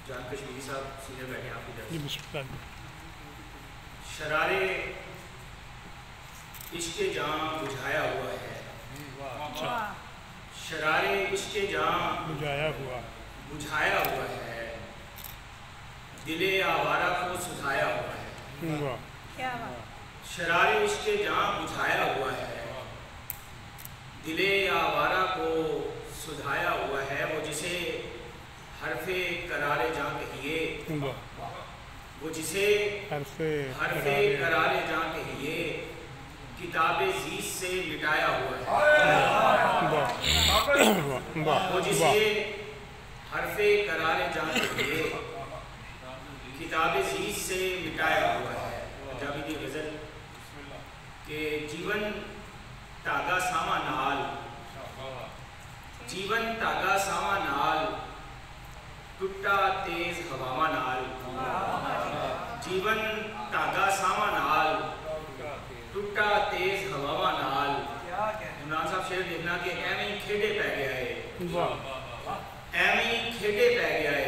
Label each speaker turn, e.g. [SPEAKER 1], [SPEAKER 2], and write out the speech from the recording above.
[SPEAKER 1] جان کشمیری صاحب سینئر بیٹھے ہیں آپ کی طرف.
[SPEAKER 2] جی بسم اللہ.
[SPEAKER 1] شرارے عشق جاں بجھایا ہوا ہے. شرارے عشق جاں بجھایا ہوا ہے. دل آوارہ کو سدھایا ہوا ہے. شرارے عشق جاں بجھایا ہوا ہے. دل آوارہ کو سدھایا ہوا ہے. وہ جسے حرف قرار جاں کہیے, وہ جسے حرف قرار جاں کہیے, کتاب زیست سے مٹایا ہوا ہے. وہ جسے حرف قرار جاں کہیے, کتاب زیست سے مٹایا ہوا ہے. پنجابی دی غزل کہ جیون تاگا ساواں نال, جیون تاگا ساواں نال, ٹوٹا تیز ہواواں نال. جیون تاگا ساواں نال, ٹوٹا تیز ہواواں نال. عمران صاحب شعر لکھنا کہ ایویں کھیڈے پہ گیا ہے, ایویں کھیڈے پہ گیا ہے.